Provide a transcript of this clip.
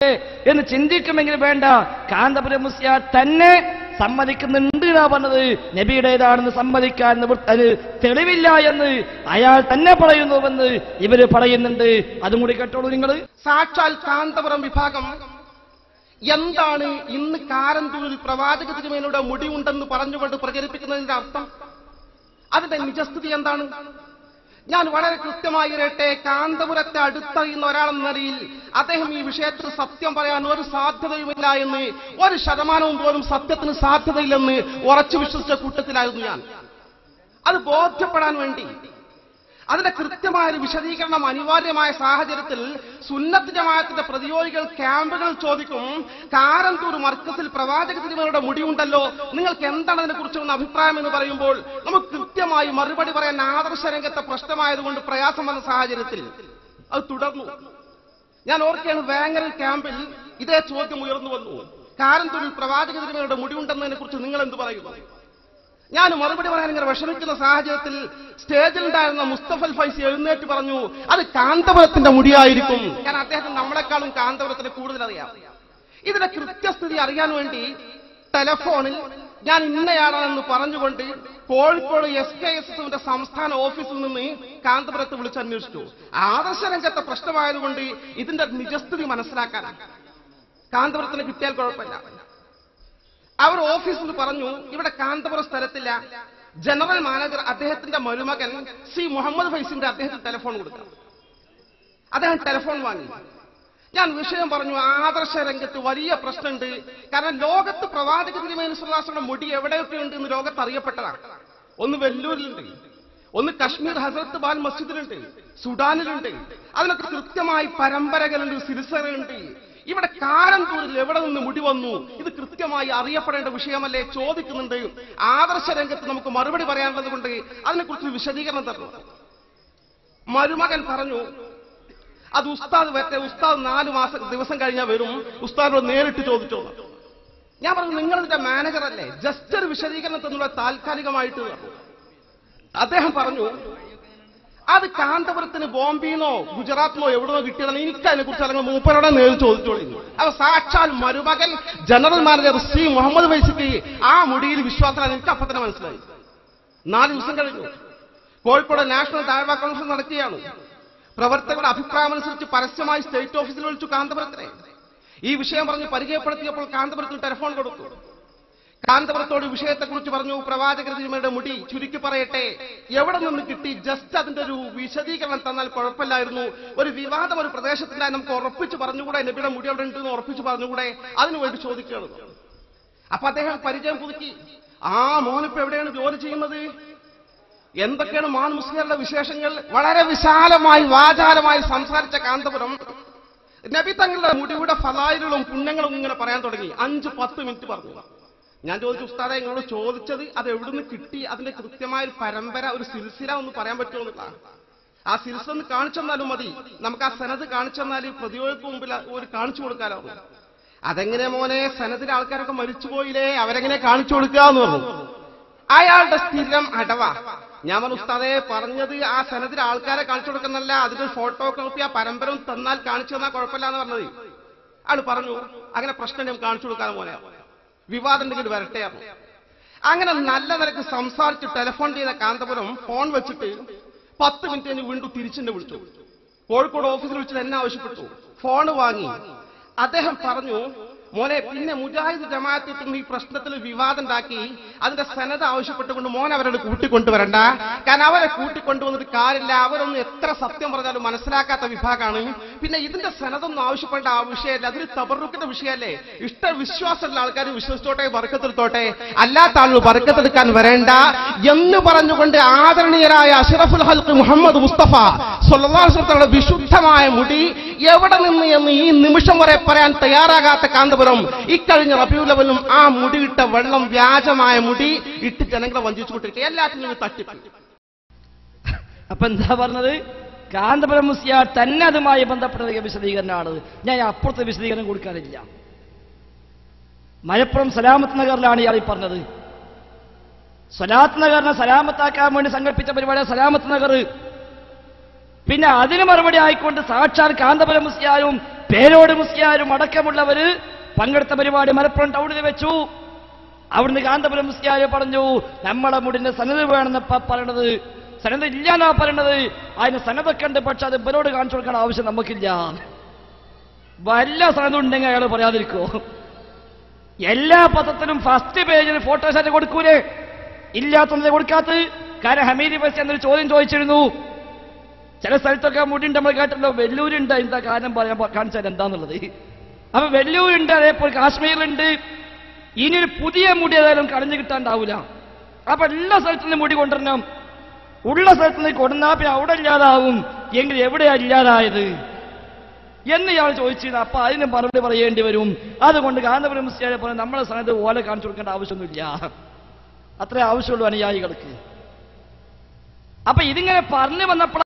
എന്ന് ചിന്തിക്കുമെങ്കിൽ വേണ്ട, കാന്തപുരം മുസ്ലിയാർ തന്നെ സമ്മതിക്കുന്നുണ്ട് എന്നാ പറഞ്ഞത്. നബിയുടേതാണെന്ന് സമ്മതിക്കാൻ തെളിവില്ല എന്ന് അയാൾ തന്നെ പറയുന്നുവെന്ന് ഇവര് പറയുന്നുണ്ട്. അതും കൂടി കേട്ടോളൂ നിങ്ങൾ. സാക്ഷാൽ കാന്തപുരം വിഭാഗം എന്താണ് ഇന്ന് കാരന്തൂരിൽ പ്രവാചക തിരുമേനിയുടെ മുടിയുണ്ടെന്ന് പറഞ്ഞുകൊണ്ട് പ്രചരിപ്പിക്കുന്നതിന്റെ അർത്ഥം? അതിന്റെ നിജസ്ഥിതി എന്താണ്? ഞാൻ വളരെ കൃത്യമായി പറയട്ടെ. കാന്തപുരത്തെ അടുത്തറിയുന്ന ഒരാളെന്ന നിലയിൽ അദ്ദേഹം ഈ വിഷയത്തിൽ സത്യം പറയാൻ ഒരു സാധ്യതയുമില്ല എന്ന്, 1% പോലും സത്യത്തിന് സാധ്യതയില്ലെന്ന് ഉറച്ചു വിശ്വസിച്ച കൂട്ടത്തിലായിരുന്നു ഞാൻ. അത് ബോധ്യപ്പെടാൻ വേണ്ടി അതിന്റെ കൃത്യമായ ഒരു വിശദീകരണം അനിവാര്യമായ സാഹചര്യത്തിൽ സുന്നത്ത് ജമാഅത്തിന്റെ പ്രതിയോഗികൾ ക്യാമ്പുകൾ ചോദിക്കും, കാരന്തൂർ മർക്കസിൽ പ്രവാചക തിരുമേനിയുടെ മുടിയുണ്ടല്ലോ, നിങ്ങൾക്ക് എന്താണ് അതിനെക്കുറിച്ചുള്ള അഭിപ്രായം എന്ന് പറയുമ്പോൾ നമുക്ക് കൃത്യമായി മറുപടി പറയാൻ ആദർശ രംഗത്തെ പ്രശ്നമായതുകൊണ്ട് പ്രയാസം വന്ന സാഹചര്യത്തിൽ അത് തുടർന്നു. ഞാൻ ഓർക്കുകയാണ്, വേങ്ങരൽ ക്യാമ്പിൽ ഇതേ ചോദ്യം ഉയർന്നു വന്നു. കാരന്തൂരിൽ പ്രവാചക തിരുമേനിയുടെ മുടിയുണ്ടെന്നതിനെ കുറിച്ച് നിങ്ങൾ എന്ത് പറയുന്നു? ഞാൻ മറുപടി പറയാൻ ഇങ്ങനെ വിഷമിക്കുന്ന സാഹചര്യത്തിൽ സ്റ്റേജിലുണ്ടായിരുന്ന മുസ്തഫൽ ഫൈസി എഴുന്നേറ്റ് പറഞ്ഞു, അത് കാന്തപുരത്തിന്റെ മുടിയായിരിക്കും. കാരണം അദ്ദേഹത്തിന് നമ്മളെക്കാളും കാന്തപുരത്തിന് കൂടുതൽ അറിയാം. ഇതിന്റെ കൃത്യസ്ഥിതി അറിയാൻ വേണ്ടി ടെലഫോണിൽ ഞാൻ ഇന്നയാളാണെന്ന് പറഞ്ഞുകൊണ്ട് കോഴിക്കോട് SKSSന്റെ സംസ്ഥാന ഓഫീസിൽ നിന്ന് കാന്തപുരത്ത് വിളിച്ചന്വേഷിച്ചു. ആദർശ രംഗത്തെ പ്രശ്നമായതുകൊണ്ട് ഇതിന്റെ നിജസ്ഥിതി മനസ്സിലാക്കാൻ കാന്തപുരത്തിന് കിട്ടിയാൽ കുഴപ്പമില്ല. അവർ ഓഫീസിൽ പറഞ്ഞു, ഇവിടെ കാന്തപുരം സ്ഥലത്തില്ല. ജനറൽ മാനേജർ അദ്ദേഹത്തിന്റെ മരുമകൻ സി മുഹമ്മദ് ഫൈസിന്റെ അദ്ദേഹത്തിന് ടെലഫോൺ കൊടുക്കാം. അദ്ദേഹം ടെലഫോൺ വാങ്ങി. ഞാൻ വിഷയം പറഞ്ഞു, ആദർശ രംഗത്ത് വലിയ പ്രശ്നമുണ്ട്. കാരണം ലോകത്ത് പ്രവാചക തിരുമേനി സ്വല്ലല്ലാഹു അലൈഹി വസല്ലം മുടി എവിടെയൊക്കെ ഉണ്ട് എന്ന് ലോകത്ത് അറിയപ്പെട്ടതാണ്. ഒന്ന് വെല്ലൂരിലുണ്ട്, ഒന്ന് കശ്മീർ ഹസ്രത്ത് ബാൽ മസ്ജിദിലുണ്ട്, സുഡാനിലുണ്ട്. അതിനൊക്കെ കൃത്യമായി പരമ്പരകളുണ്ട്, സിൽസിലകളുണ്ട്. ഇവിടെ കാരന്തൂരിൽ എവിടെ നിന്ന് മുടി വന്നു? ഇത് കൃത്യമായി അറിയപ്പെടേണ്ട വിഷയമല്ലേ? ചോദിക്കുന്നുണ്ട്. ആദർശ രംഗത്ത് നമുക്ക് മറുപടി പറയാനുള്ളത് കൊണ്ട് അതിനെക്കുറിച്ച് വിശദീകരണം തരണം. മരുമകൻ പറഞ്ഞു, അത് ഉസ്താദ് വരട്ടെ, ഉസ്താദ് 4 ദിവസം കഴിഞ്ഞാൽ വരും, ഉസ്താദിനോട് നേരിട്ട് ചോദിച്ചോ. ഞാൻ പറഞ്ഞു, നിങ്ങളിതിന്റെ മാനേജറല്ലേ, ജസ്റ്റ് ഒരു വിശദീകരണം തന്നുള്ള താൽക്കാലികമായിട്ട്. അദ്ദേഹം പറഞ്ഞു, അത് കാന്തപുരത്തിന് ബോംബെന്നോ ഗുജറാത്തിനോ എവിടെന്നോ കിട്ടിയതാണ്, എനിക്ക് അതിനെ കുറിച്ച് അല്ലെങ്കിൽ മൂപ്പരോടെ നേരിട്ട് ചോദിച്ചോളി. അപ്പൊ സാക്ഷാൽ മരുമകൻ ജനറൽ മാനേജർ സി മുഹമ്മദ് ഫൈസിക്ക് ആ മുടിയിൽ വിശ്വാസമാണ്. എനിക്ക് അപ്പൊ തന്നെ മനസ്സിലായി. 4 ദിവസം കഴിഞ്ഞു. കോഴിക്കോട് നാഷണൽ ദഅവ കോൺഫറൻസ് നടക്കുകയാണ്. പ്രവർത്തകരുടെ അഭിപ്രായമനുസരിച്ച് പരസ്യമായി സ്റ്റേറ്റ് ഓഫീസിൽ വിളിച്ചു കാന്തപുരത്തിനെ. ഈ വിഷയം പറഞ്ഞ് പരിചയപ്പെടുത്തിയപ്പോൾ കാന്തപുരത്തിന് ടെലഫോൺ കൊടുത്തു. കാന്തപുരത്തോട് വിഷയത്തെക്കുറിച്ച് പറഞ്ഞു, പ്രവാചക തിരുമേനിയുടെ മുടി ചുരുക്കി പറയട്ടെ, എവിടെ നിന്ന് കിട്ടി? ജസ്റ്റ് അതിന്റെ ഒരു വിശദീകരണം തന്നാൽ കുഴപ്പമില്ലായിരുന്നു. ഒരു വിവാദം ഒരു പ്രദേശത്തിലായി നമുക്ക് ഉറപ്പിച്ച് പറഞ്ഞുകൂടെ? നബിയുടെ മുടി എവിടെ ഉണ്ടെന്ന് ഉറപ്പിച്ച് പറഞ്ഞുകൂടെ? അതിനുവേണ്ടി ചോദിക്കുകയാണ്. അപ്പൊ അദ്ദേഹം പരിചയം പുതുക്കി. ആ മോനിപ്പോ എവിടെയാണ് ജോലി ചെയ്യുന്നത്? എന്തൊക്കെയാണ് മാൻ മുസ്ലിങ്ങളുടെ വിശേഷങ്ങൾ? വളരെ വിശാലമായി വാചാലമായി സംസാരിച്ച കാന്തപുരം നബി തങ്ങളുടെ മുടിയുടെ ഫലായിലുകളും പുണ്യങ്ങളും ഇങ്ങനെ പറയാൻ തുടങ്ങി. 5-10 മിനിറ്റ് പറഞ്ഞു. ഞാൻ ചോദിച്ചു, ഉസ്താദെ നിങ്ങളോട് ചോദിച്ചത് അത് എവിടുന്ന് കിട്ടി? അതിന്റെ കൃത്യമായ ഒരു പരമ്പര, ഒരു സിൽസില ഒന്ന് പറയാൻ പറ്റുമോ എന്നുള്ളതാണ്. ആ സിൽസില ഒന്ന് കാണിച്ചു തന്നാലും മതി. നമുക്ക് ആ സനത് കാണിച്ചു തന്നാൽ പ്രതിയോഗിക്ക് മുമ്പിൽ ഒരു കാണിച്ചു കൊടുക്കാലോ. അതെങ്ങനെ മോനെ, സനദിലെ ആൾക്കാരൊക്കെ മരിച്ചുപോയില്ലേ, അവരെങ്ങനെ കാണിച്ചു കൊടുക്കുക എന്ന് പറഞ്ഞു. അയാളുടെ സ്ഥിരം അടവാ. ഞാൻ പറഞ്ഞു, ഉസ്താദെ പറഞ്ഞത് ആ സനദിലെ ആൾക്കാരെ കാണിച്ചു കൊടുക്കുന്നല്ല, അതിന്റെ ഫോട്ടോ കോപ്പി ആ പരമ്പര തന്നാൽ കാണിച്ചു തന്നാൽ കുഴപ്പമില്ല എന്ന് പറഞ്ഞത്. അയാൾ പറഞ്ഞു, അങ്ങനെ പ്രശ്നം ഞാൻ കാണിച്ചു കൊടുക്കാതെ മോനെ, വിവാദം ഉണ്ടെങ്കിൽ വരട്ടെ. അങ്ങനെ നല്ല നിലക്ക് സംസാരിച്ച് ടെലഫോൺ ചെയ്ത കാന്തപുരം ഫോൺ വെച്ചിട്ട് 10 മിനിറ്റ് കഴിഞ്ഞ് വീണ്ടും തിരിച്ചെന്നെ വിളിച്ചു. കോഴിക്കോട് ഓഫീസിൽ വിളിച്ചിട്ട് എന്നെ ആവശ്യപ്പെട്ടു. ഫോൺ വാങ്ങി. അദ്ദേഹം പറഞ്ഞു, മോനെ, പിന്നെ മുജാഹിദ് ജമാഅത്തിൽ ഈ പ്രശ്നത്തിൽ വിവാദം ഉണ്ടാക്കി അതിന്റെ സനത് ആവശ്യപ്പെട്ടുകൊണ്ട് മോൻ അവരോട് കൂട്ടിക്കൊണ്ടുവരണ്ട. കാരണം അവരെ കൂട്ടിക്കൊണ്ടുവന്നിട്ട് കാര്യമില്ല, അവരൊന്നും എത്ര സത്യം പറഞ്ഞാലും മനസ്സിലാക്കാത്ത വിഭാഗമാണ്. പിന്നെ ഇതിന്റെ സനതൊന്നും ആവശ്യപ്പെടേണ്ട ആ വിഷയമല്ല, അതൊരു തബറുക്കിന്റെ വിഷയമല്ലേ. ഇഷ്ടവിശ്വാസമുള്ള ആൾക്കാർ വിശ്വസിച്ചോട്ടെ, ബർക്കത്തെടുത്തോട്ടെ, അല്ലാത്ത ആളുകൾ ബർക്കത്തെടുക്കാൻ വരേണ്ട എന്ന് പറഞ്ഞുകൊണ്ട് ആദരണീയരായ അഷ്റഫുൽ ഖൽഖ് മുഹമ്മദ് മുസ്തഫ സ്വല്ലല്ലാഹു അലൈഹി വസല്ലമയുടെ വിശുദ്ധമായ മുടി എവിടെ നിന്ന് എന്ന് ഈ നിമിഷം വരെ പറയാൻ തയ്യാറാകാത്ത കാന്തപുരം ഇക്കഴിഞ്ഞ റബീഉൽ അവ്വലും ആ മുടിയിട്ട വെള്ളം വ്യാജമായ മുടി ഇട്ട് ജനങ്ങളെ വഞ്ചിച്ചുകൊണ്ടിരിക്കുക. എല്ലാത്തിനും തട്ടിപ്പ്. അപ്പൊ എന്താ പറഞ്ഞത്? കാന്തപുരം മുസ്ലിയാർ തന്നെ അതുമായി ബന്ധപ്പെട്ട വിശദീകരണമാണ്. ഞാൻ അപ്പുറത്തെ വിശദീകരണം കൊടുക്കാനില്ല. മലപ്പുറം സലാമത്ത് നഗറിലാണ് ഇയാൾ ഈ പറഞ്ഞത്. സലാത്ത് നഗറിനെ സലാമത്താക്കാൻ വേണ്ടി സംഘടിപ്പിച്ച പരിപാടിയാണ് സലാമത്ത് നഗർ. പിന്നെ അതിന് മറുപടി ആയിക്കൊണ്ട് സാക്ഷാൽ കാന്തപുരം മുസ്ലിയാരും പേരോട് മുസ്ലിയാരും അടക്കമുള്ളവര് പങ്കെടുത്ത പരിപാടി മലപ്പുറം ടൗണിൽ വെച്ചു. അവിടുന്ന് കാന്തപുരം മുസ്ലിയാര് പറഞ്ഞു, നമ്മളെ മുടിന്റെ സനത് വേണമെന്ന് പറയണത്, സനത് ഇല്ലാന്നാ പറയണത്. അതിന് സനതൊക്കെ ഉണ്ട്, പക്ഷെ അത് ഇവരോട് കാണിച്ചു കൊടുക്കേണ്ട ആവശ്യം നമുക്കില്ല. വല്ല സനതും ഉണ്ടെങ്കിൽ അയാൾ പറയാതിരിക്കോ? എല്ലാ പത്രത്തിലും ഫസ്റ്റ് പേജിൽ ഫോട്ടോഷാറ്റ് കൊടുക്കൂലേ? ഇല്ലാത്തത് കൊടുക്കാത്ത. കാരണം ഹമീദ് ബസ് എന്നൊരു ചോദ്യം ചോദിച്ചിരുന്നു. ചില സ്ഥലത്തൊക്കെ മുടിണ്ട്, നമ്മൾ കേട്ടല്ലോ. വെല്ലൂരുണ്ട്, എന്താ കാരണം പറയാൻ കാണിച്ചാൽ എന്താന്നുള്ളത്. അപ്പൊ വെല്ലൂരുണ്ട്, അതേപോലെ കാശ്മീരിലുണ്ട്. ഇനിയൊരു പുതിയ മുടി ഏതായാലും കളഞ്ഞു കിട്ടാണ്ടാവൂല. അപ്പൊ എല്ലാ സ്ഥലത്തുനിന്നും മുടി കൊണ്ടുവരണം. ഉള്ള സ്ഥലത്തുനിന്ന് കൊടുന്നാ പിന്നെ അവിടെ ഇല്ലാതാവും. എങ്കിൽ എവിടെയാ ഇല്ലാതായത് എന്ന് ഇയാൾ ചോദിച്ചിരുന്നു. അപ്പൊ അതിന് മറുപടി പറയേണ്ടി വരും. അതുകൊണ്ട് കാന്തപുരം മുസ്ലിയാരെ പറഞ്ഞ് നമ്മളെ സ്ഥാനത്ത് ഓല കാണിച്ചു കൊടുക്കേണ്ട ആവശ്യമൊന്നുമില്ല. അത്രേ ആവശ്യമുള്ളൂ അനുയായികൾക്ക്. അപ്പൊ ഇതിങ്ങനെ പറഞ്ഞു വന്നപ്പോൾ